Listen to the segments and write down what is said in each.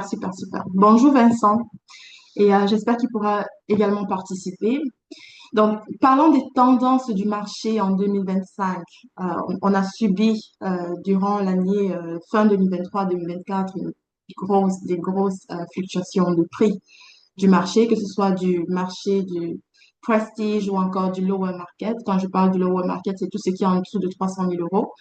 Super, super. Bonjour Vincent, et j'espère qu'il pourra également participer. Donc, parlons des tendances du marché en 2025. On a subi durant l'année fin 2023-2024 des grosses fluctuations de prix du marché, que ce soit du marché du prestige ou encore du lower market. Quand je parle du lower market, c'est tout ce qui est en dessous de 300 000 euros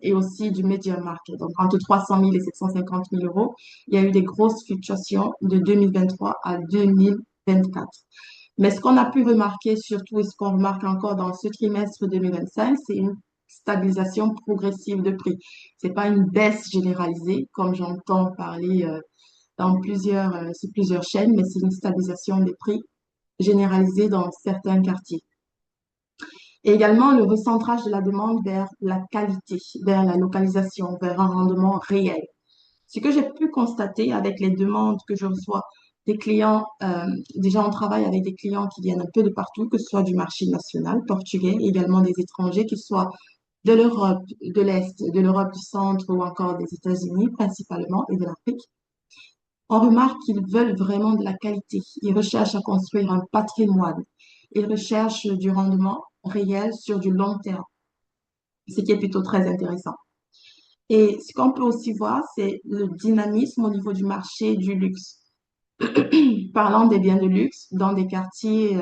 et aussi du medium market. Donc, entre 300 000 et 750 000 euros, il y a eu des grosses fluctuations de 2023 à 2024. Mais ce qu'on a pu remarquer surtout et ce qu'on remarque encore dans ce trimestre 2025, c'est une stabilisation progressive de prix. C'est pas une baisse généralisée, comme j'entends parler sur plusieurs chaînes, mais c'est une stabilisation des prix généralisée dans certains quartiers. Et également le recentrage de la demande vers la qualité, vers la localisation, vers un rendement réel. Ce que j'ai pu constater avec les demandes que je reçois des clients, déjà on travaille avec des clients qui viennent un peu de partout, que ce soit du marché national portugais, également des étrangers, qui soient de l'Europe de l'Est, de l'Europe du Centre ou encore des États-Unis principalement et de l'Afrique. On remarque qu'ils veulent vraiment de la qualité. Ils recherchent à construire un patrimoine. Ils recherchent du rendement réel sur du long terme, ce qui est plutôt très intéressant. Et ce qu'on peut aussi voir, c'est le dynamisme au niveau du marché du luxe. Parlant des biens de luxe, dans des quartiers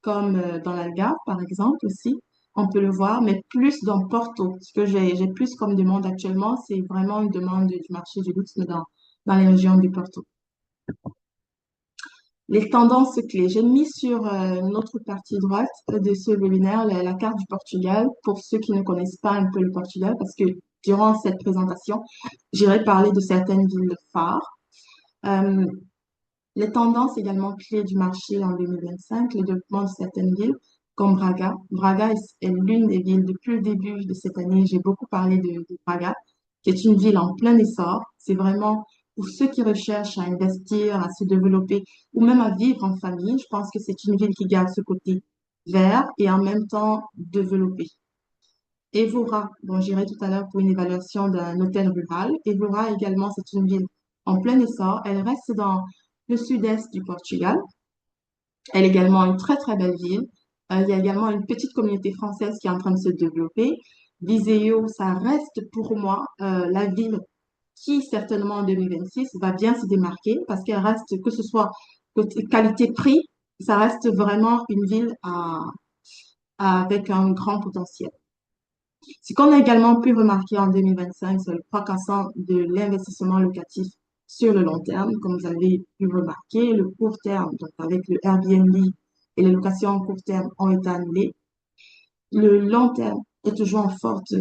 comme dans l'Algarve, par exemple, aussi, on peut le voir, mais plus dans Porto. Ce que j'ai plus comme demande actuellement, c'est vraiment une demande du marché du luxe, mais dans les régions du Porto. Les tendances clés. J'ai mis sur notre partie droite de ce webinaire la carte du Portugal pour ceux qui ne connaissent pas un peu le Portugal, parce que durant cette présentation, j'irai parler de certaines villes phares. Euh, les tendances également clés du marché en 2025, le développement de certaines villes comme Braga. Braga est l'une des villes depuis le début de cette année. J'ai beaucoup parlé de Braga, qui est une ville en plein essor. C'est vraiment pour ceux qui recherchent à investir, à se développer ou même à vivre en famille. Je pense que c'est une ville qui garde ce côté vert et en même temps développé. Evora, dont j'irai tout à l'heure pour une évaluation d'un hôtel rural. Evora également, c'est une ville en plein essor. Elle reste dans le sud-est du Portugal. Elle est également une très, très belle ville. Il y a également une petite communauté française qui est en train de se développer. Viseu, ça reste pour moi la ville qui, certainement en 2026, va bien se démarquer parce qu'elle reste, que ce soit côté qualité-prix, ça reste vraiment une ville avec un grand potentiel. Ce qu'on a également pu remarquer en 2025, c'est le fracassant de l'investissement locatif sur le long terme, comme vous avez pu remarquer, le court terme, donc avec le Airbnb et les locations en court terme ont été annulées. Le long terme est toujours en forte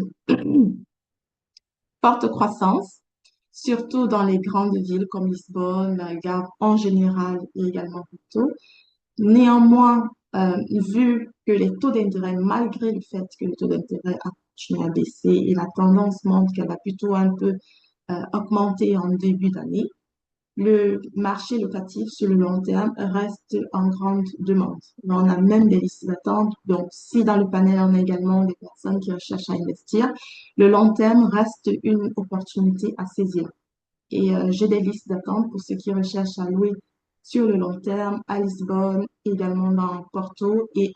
croissance, surtout dans les grandes villes comme Lisbonne, Algarve en général et également Porto. Néanmoins, vu que les taux d'intérêt, malgré le fait que le taux d'intérêt a continué à baisser et la tendance montre qu'elle va plutôt un peu augmenter en début d'année, le marché locatif sur le long terme reste en grande demande. On a même des listes d'attente. Donc, si dans le panel, on a également des personnes qui recherchent à investir, le long terme reste une opportunité à saisir. Et j'ai des listes d'attente pour ceux qui recherchent à louer sur le long terme à Lisbonne, également dans Porto et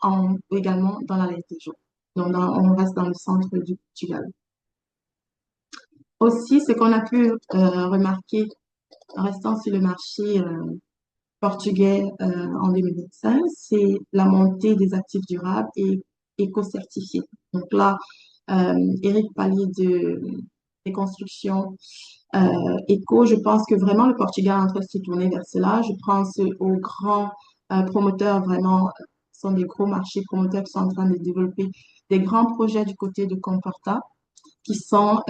également dans la Alentejo. Donc, on reste dans le centre du Portugal. Aussi, ce qu'on a pu remarquer en restant sur le marché portugais en 2025, c'est la montée des actifs durables et éco-certifiés. Donc là, Eric parlait des constructions éco. Je pense que vraiment le Portugal est en train de se tourner vers cela. Je pense aux grands promoteurs, vraiment, sont des gros marchés promoteurs qui sont en train de développer des grands projets du côté de Comporta, qui sont,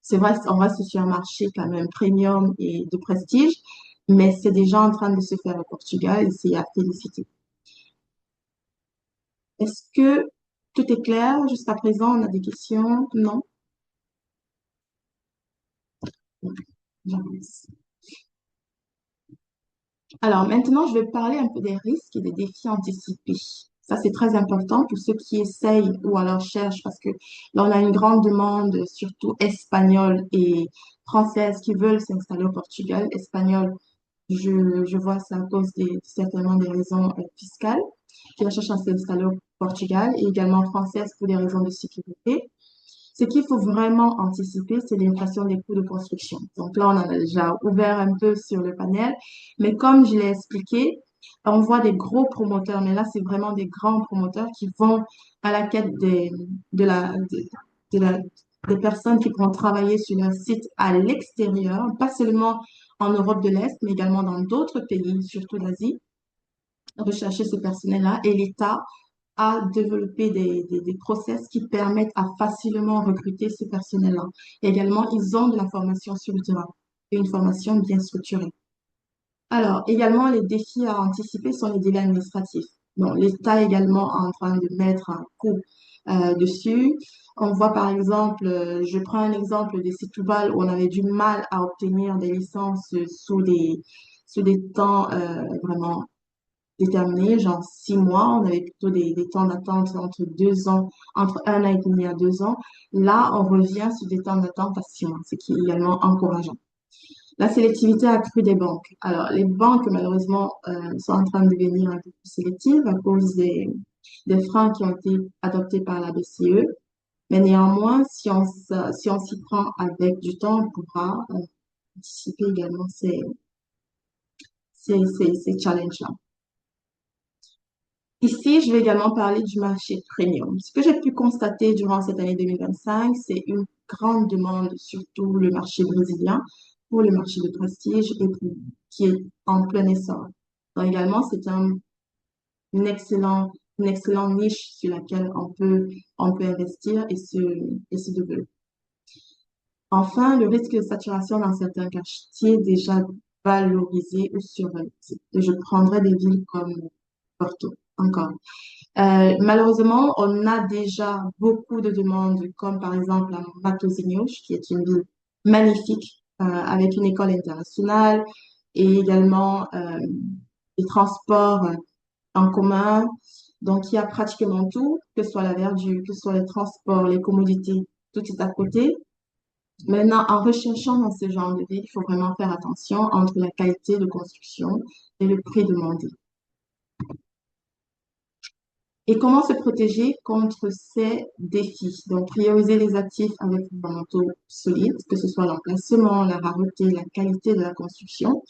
c'est vrai, on reste sur un marché quand même premium et de prestige, mais c'est déjà en train de se faire au Portugal et c'est à féliciter. Est-ce que tout est clair jusqu'à présent? On a des questions? Non? J'avance. Alors maintenant, je vais parler un peu des risques et des défis anticipés. Ça, c'est très important pour ceux qui essayent ou alors cherchent, parce que là, on a une grande demande, surtout espagnole et française, qui veulent s'installer au Portugal. Espagnol, je vois ça à cause certainement des raisons fiscales, qui recherchent à s'installer au Portugal, et également française pour des raisons de sécurité. Ce qu'il faut vraiment anticiper, c'est l'inflation des coûts de construction. Donc là, on en a déjà ouvert un peu sur le panel, mais comme je l'ai expliqué, on voit des gros promoteurs, mais là, c'est vraiment des grands promoteurs qui vont à la quête de la, de la, des personnes qui pourront travailler sur leur site à l'extérieur, pas seulement en Europe de l'Est, mais également dans d'autres pays, surtout l'Asie, rechercher ce personnel-là. Et l'État à développer des process qui permettent à facilement recruter ce personnel-là. Également, ils ont de la formation sur le terrain et une formation bien structurée. Alors, également, les défis à anticiper sont les délais administratifs. Bon, l'État est également en train de mettre un coup dessus. On voit par exemple, je prends un exemple des Setúbal où on avait du mal à obtenir des licences sous des temps vraiment déterminés, genre 6 mois. On avait plutôt des temps d'attente entre 2 ans, entre 1 an et demi à 2 ans. Là, on revient sur des temps d'attente à 6 mois, ce qui est également encourageant. La sélectivité accrue des banques. Alors, les banques, malheureusement, sont en train de devenir un peu plus sélectives à cause des freins qui ont été adoptés par la BCE. Mais néanmoins, si on s'y prend avec du temps, on pourra anticiper également ces challenges-là. Ici, je vais également parler du marché premium. Ce que j'ai pu constater durant cette année 2025, c'est une grande demande, surtout le marché brésilien, pour le marché de prestige qui est en plein essor. Donc également, c'est une une excellente niche sur laquelle on peut investir et se développer. Enfin, le risque de saturation dans certains quartiers déjà valorisés ou survalorisés. Et je prendrai des villes comme Porto, encore. Malheureusement, on a déjà beaucoup de demandes, comme par exemple à Matosinhos, qui est une ville magnifique, avec une école internationale et également des transports en commun. Donc, il y a pratiquement tout, que ce soit la verdure, que ce soit les transports, les commodités, tout est à côté. Maintenant, en recherchant dans ce genre de ville, il faut vraiment faire attention entre la qualité de construction et le prix demandé. Et comment se protéger contre ces défis? Donc, prioriser les actifs avec des fondamentaux solides, que ce soit l'emplacement, la rareté, la qualité de la construction.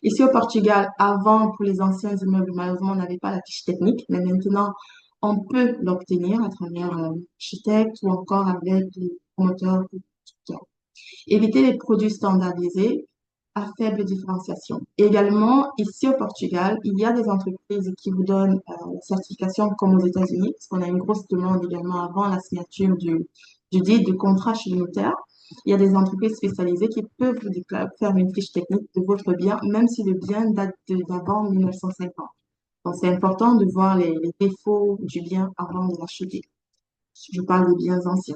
Ici au Portugal, avant, pour les anciens immeubles, malheureusement, on n'avait pas la fiche technique, mais maintenant, on peut l'obtenir à travers l'architecte ou encore avec les promoteurs. Éviter les produits standardisés à faible différenciation. Également, ici au Portugal, il y a des entreprises qui vous donnent la certification comme aux États-Unis, parce qu'on a une grosse demande également avant la signature du deed, du contrat chez le notaire. Il y a des entreprises spécialisées qui peuvent vous faire une fiche technique de votre bien, même si le bien date d'avant 1950. Donc, c'est important de voir les défauts du bien avant de l'acheter. Je parle des biens anciens.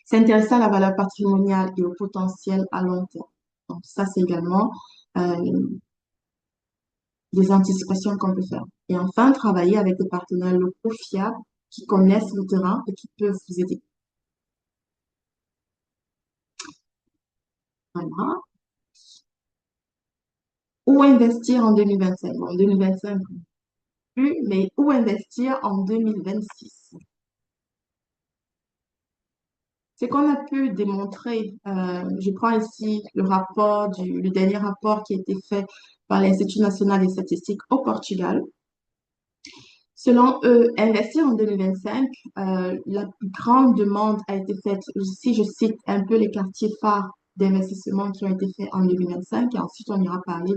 S'intéresser à la valeur patrimoniale et au potentiel à long terme. Donc, ça, c'est également euh, des anticipations qu'on peut faire. Et enfin, travailler avec des partenaires locaux fiables qui connaissent le terrain et qui peuvent vous aider. Voilà. Où investir en 2025? Bon, en 2025, plus, mais où investir en 2026? Ce qu'on a pu démontrer, je prends ici le dernier rapport qui a été fait par l'Institut national des statistiques au Portugal. Selon eux, investir en 2025, la plus grande demande a été faite, si je cite un peu les quartiers phares d'investissement qui ont été faits en 2025, et ensuite on ira parler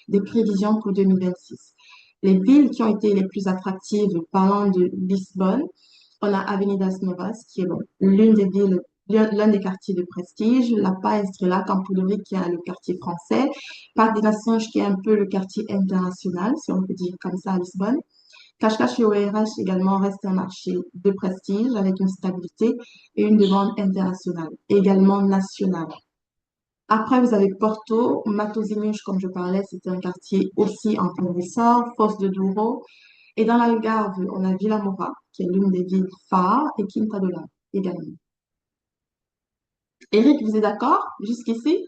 des prévisions pour 2026. Les villes qui ont été les plus attractives, parlant de Lisbonne, on a Avenidas Novas, qui est bon, l'une des villes, l'un des quartiers de prestige, La Paz, Estrela, Campo de Rico, qui est le quartier français, Parc des Nações, qui est un peu le quartier international, si on peut dire comme ça à Lisbonne. Cache-cache et ORH également reste un marché de prestige avec une stabilité et une demande internationale, également nationale. Après, vous avez Porto, Matosinhos, comme je parlais, c'était un quartier aussi en plein essor, Foz de Douro, Et dans l'Algarve, on a Villamoura, qui est l'une des villes phares, et Quinta do Lage également. Eric, vous êtes d'accord jusqu'ici?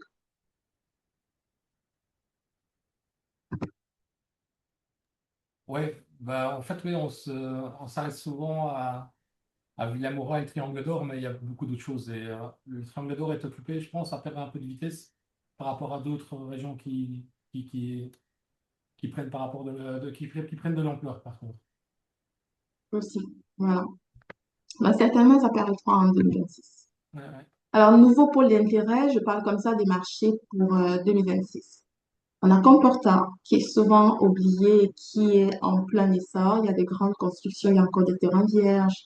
Ouais, bah, en fait, oui, on s'arrête souvent à Villamoura et le Triangle d'Or, mais il y a beaucoup d'autres choses. Et le Triangle d'Or est occupé, je pense, à perdre un peu de vitesse par rapport à d'autres régions qui, qui, qui prennent par rapport qui prennent de l'ampleur, par contre. Aussi. Voilà. Bah, certainement, ça paraîtra en 2026. Ouais, ouais. Alors, nouveau pôle d'intérêt, je parle comme ça des marchés pour 2026. On a Comporta, qui est souvent oublié, qui est en plein essor. Il y a des grandes constructions, il y a encore des terrains vierges.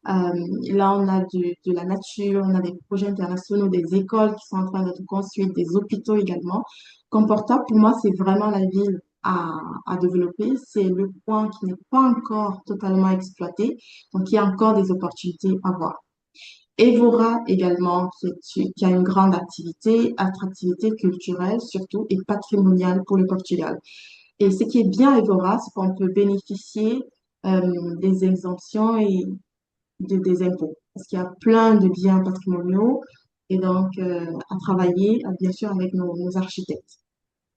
Euh, Là, on a de la nature, on a des projets internationaux, des écoles qui sont en train d'être construites, des hôpitaux également. Comporta, pour moi, c'est vraiment la ville à développer. C'est le point qui n'est pas encore totalement exploité. Donc, il y a encore des opportunités à voir. Evora également, qui a une grande attractivité culturelle surtout et patrimoniale pour le Portugal. Et ce qui est bien à Evora, c'est qu'on peut bénéficier des exemptions et des impôts. Parce qu'il y a plein de biens patrimoniaux et donc à travailler, bien sûr, avec nos architectes.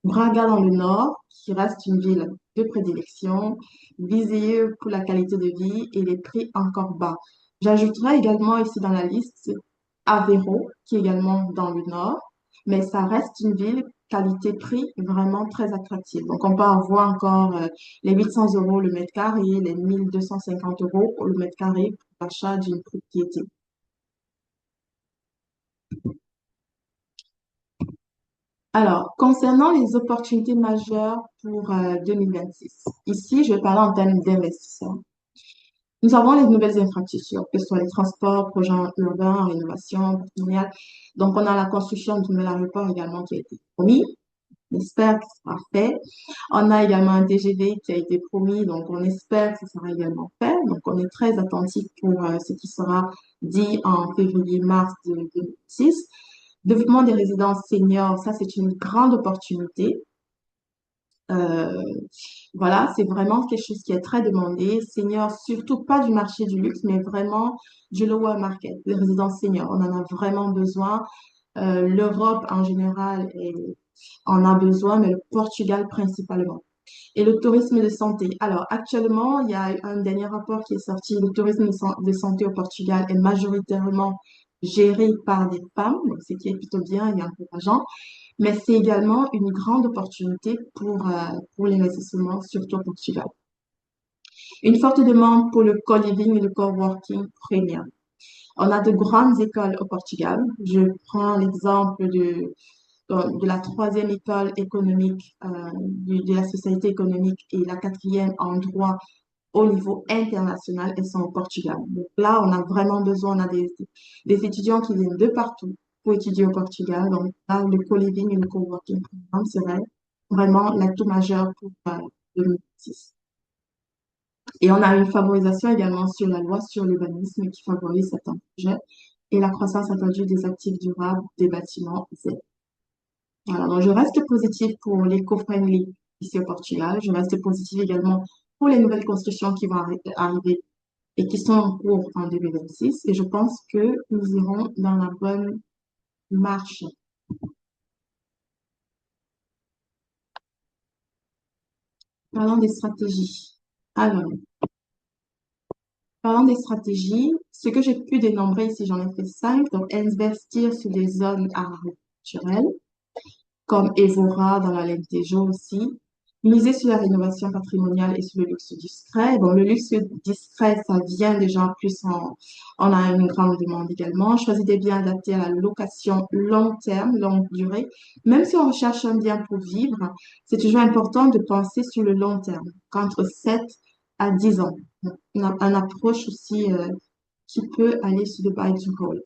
Braga dans le nord, qui reste une ville de prédilection, visée pour la qualité de vie et les prix encore bas. J'ajouterai également ici dans la liste Aveiro, qui est également dans le nord, mais ça reste une ville qualité-prix vraiment très attractive. Donc on peut avoir encore les 800 euros le mètre carré, les 1250 euros le mètre carré pour l'achat d'une propriété. Alors, concernant les opportunités majeures pour 2026, ici, je vais parler en termes d'investissement. Nous avons les nouvelles infrastructures, que ce soit les transports, projets urbains, rénovation, patrimoniale. Donc, on a la construction du nouvel aéroport également qui a été promis. On espère que ce sera fait. On a également un TGV qui a été promis, donc on espère que ce sera également fait. Donc, on est très attentif pour ce qui sera dit en février-mars de 2026. Développement des résidences seniors, ça, c'est une grande opportunité. Euh, voilà, c'est vraiment quelque chose qui est très demandé. Senior, surtout pas du marché du luxe, mais vraiment du lower market, les résidences seniors. On en a vraiment besoin. L'Europe en général en a besoin, mais le Portugal principalement. Et le tourisme de santé. Alors, actuellement, il y a un dernier rapport qui est sorti. Le tourisme de santé au Portugal est majoritairement géré par des femmes, donc ce qui est plutôt bien et encourageant. Mais c'est également une grande opportunité pour l'investissement, surtout au Portugal. Une forte demande pour le co-living et le co-working premium. On a de grandes écoles au Portugal. Je prends l'exemple de la troisième école économique de la société économique et la quatrième en droit au niveau international, elles sont au Portugal. Donc là, on a vraiment besoin, on a des étudiants qui viennent de partout pour étudier au Portugal. Donc là, le co-living et le co-working programme serait vraiment l'atout majeur pour 2026. Et on a une favorisation également sur la loi sur l'urbanisme qui favorise certains projets et la croissance attendue des actifs durables des bâtiments verts. Voilà, donc je reste positive pour l'éco-friendly ici au Portugal. Je reste positive également pour les nouvelles constructions qui vont arriver et qui sont en cours en 2026. Et je pense que nous irons dans la bonne marche. Parlons des stratégies. Alors, parlons des stratégies. Ce que j'ai pu dénombrer ici, j'en ai fait cinq. Donc, investir sur des zones à arrêt naturel, comme Evora dans la Alentejo aussi. Miser sur la rénovation patrimoniale et sur le luxe discret. Bon, le luxe discret, ça vient déjà plus on a une grande demande également. Choisir des biens adaptés à la location long terme, longue durée. Même si on recherche un bien pour vivre, c'est toujours important de penser sur le long terme, qu'entre 7 à 10 ans. On approche aussi qui peut aller sur le buy to hold.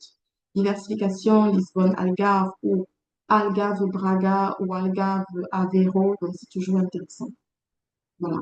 Diversification, Lisbonne, Algarve ou Algarve Braga ou Algarve Aveiro, donc c'est toujours intéressant. Voilà.